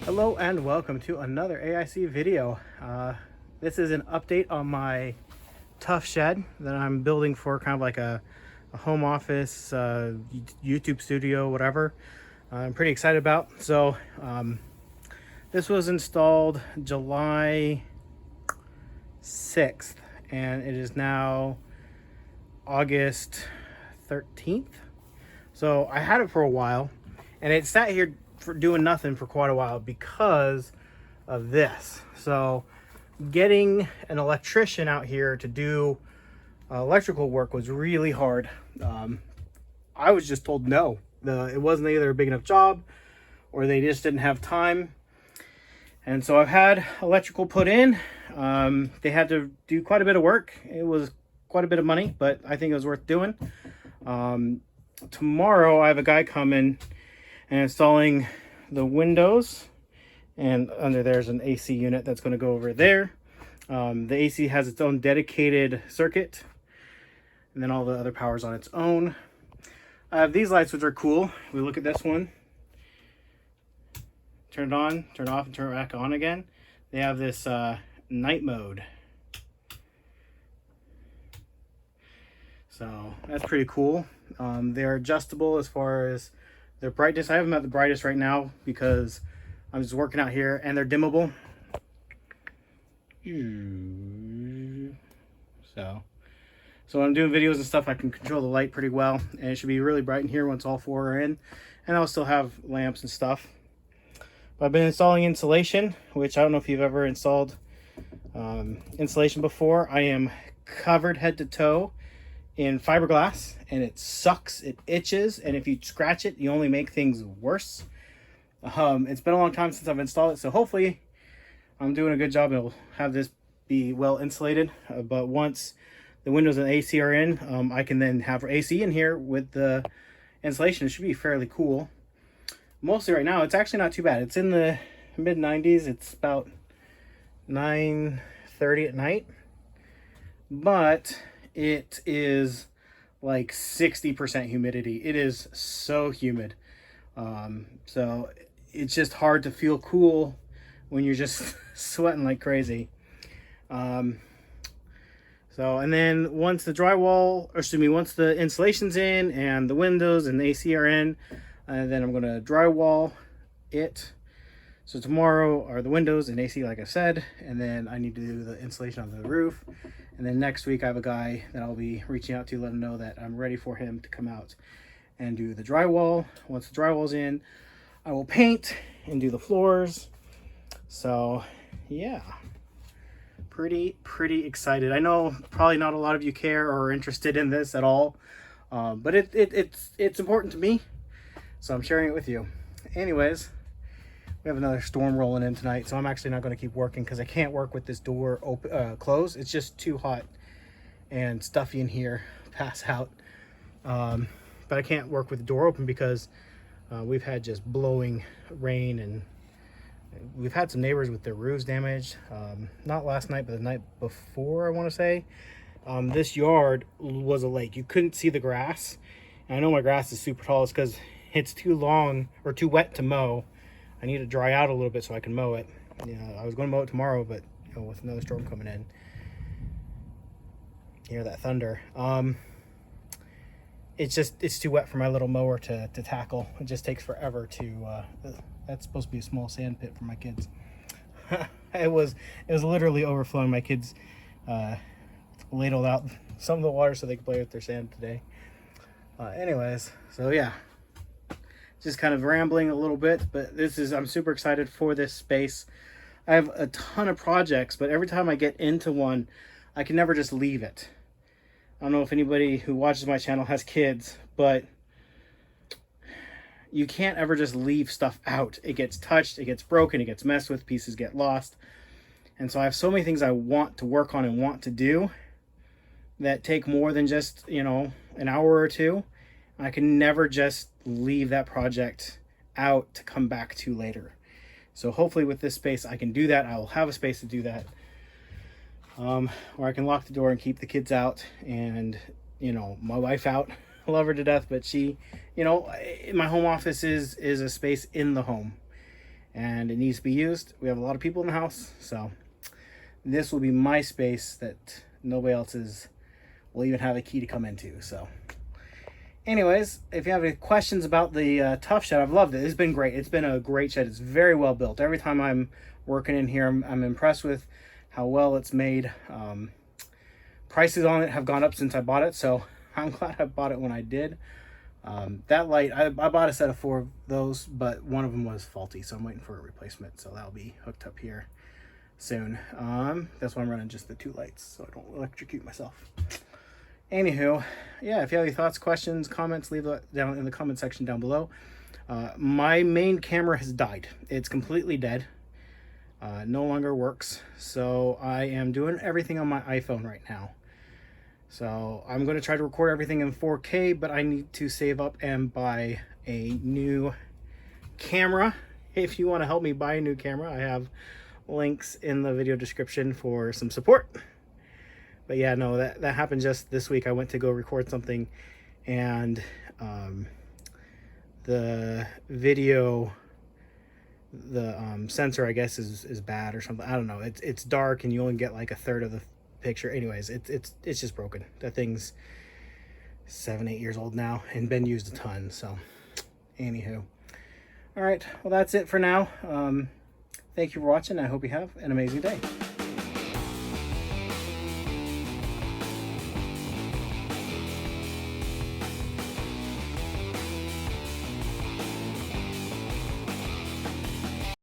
Hello and welcome to another AIC video. This is an update on my Tuff shed that I'm building for kind of like a home office, YouTube studio, whatever. I'm pretty excited about. So this was installed July 6th and it is now August 13th. So I had it for a while and it sat here for doing nothing for quite a while because of this. So getting an electrician out here to do electrical work was really hard. I was just told no. It wasn't either a big enough job or they just didn't have time. And so I've had electrical put in. They had to do quite a bit of work. It was quite a bit of money, but I think it was worth doing. Tomorrow I have a guy coming and installing the windows, and under there's an AC unit that's going to go over there. The AC has its own dedicated circuit, and then all the other power's on its own. I have these lights, which are cool. We look at this one, turn it on, turn it off, and turn it back on again. They have this night mode, so that's pretty cool. They're adjustable as far as their brightness. I have them at the brightest right now because I'm just working out here, and they're dimmable. So when I'm doing videos and stuff, I can control the light pretty well, and it should be really bright in here once all four are in, and I'll still have lamps and stuff. But I've been installing insulation, which I don't know if you've ever installed insulation before. I am covered head to toe in fiberglass, and it sucks, it itches, and if you scratch it, you only make things worse. It's been a long time since I've installed it, so hopefully I'm doing a good job. It'll have this be well insulated, but once the windows and AC are in, I can then have AC in here with the insulation. It should be fairly cool. Mostly right now, it's actually not too bad. It's in the mid 90s. It's about 9:30 at night, but it is like 60% humidity. It is so humid. So it's just hard to feel cool when you're just sweating like crazy. And then once the once the insulation's in and the windows and the AC are in, then I'm gonna drywall it. So tomorrow are the windows and AC, like I said, and then I need to do the insulation on the roof. And then next week I have a guy that I'll be reaching out to, let him know that I'm ready for him to come out and do the drywall. Once the drywall's in, I will paint and do the floors. So yeah, pretty excited. I know probably not a lot of you care or are interested in this at all, but it's important to me, so I'm sharing it with you. Anyways, we have another storm rolling in tonight, so I'm actually not going to keep working because I can't work with this door open, closed. It's just too hot and stuffy in here. Pass out. But I can't work with the door open because we've had just blowing rain, and we've had some neighbors with their roofs damaged. Not last night, but the night before, I want to say. This yard was a lake. You couldn't see the grass. And I know my grass is super tall. It's because it's too long or too wet to mow. I need to dry out a little bit so I can mow it. I was going to mow it tomorrow, but with another storm coming in, you hear that thunder. It's too wet for my little mower to tackle. It just takes forever to. That's supposed to be a small sand pit for my kids. It was literally overflowing. My kids ladled out some of the water so they could play with their sand today. Anyways, so yeah. Just kind of rambling a little bit, but I'm super excited for this space. I have a ton of projects, but every time I get into one, I can never just leave it. I don't know if anybody who watches my channel has kids, but you can't ever just leave stuff out. It gets touched, it gets broken, it gets messed with, pieces get lost. And so I have so many things I want to work on and want to do that take more than just, an hour or two. I can never just leave that project out to come back to later. So hopefully with this space I can do that. I will have a space to do that, where I can lock the door and keep the kids out and my wife out. I love her to death, but she, my home office is a space in the home, and it needs to be used. We have a lot of people in the house, so this will be my space that nobody else's will even have a key to come into. So anyways, if you have any questions about the Tuff shed, I've loved it. It's been great. It's been a great shed. It's very well built. Every time I'm working in here, I'm impressed with how well it's made. Prices on it have gone up since I bought it, so I'm glad I bought it when I did. That light, I bought a set of 4 of those, but one of them was faulty, so I'm waiting for a replacement. So that'll be hooked up here soon. That's why I'm running just the 2 lights, so I don't electrocute myself. Anywho, yeah, if you have any thoughts, questions, comments, leave it down in the comment section down below. My main camera has died. It's completely dead. No longer works. So I am doing everything on my iPhone right now. So I'm going to try to record everything in 4K, but I need to save up and buy a new camera. If you want to help me buy a new camera, I have links in the video description for some support. But yeah, no, that happened just this week. I went to go record something, and the video, the sensor, I guess, is bad or something. I don't know. It's dark, and you only get like a third of the picture. Anyways, it's just broken. That thing's 7-8 years old now and been used a ton. So anywho, all right, well, that's it for now. Thank you for watching. I hope you have an amazing day.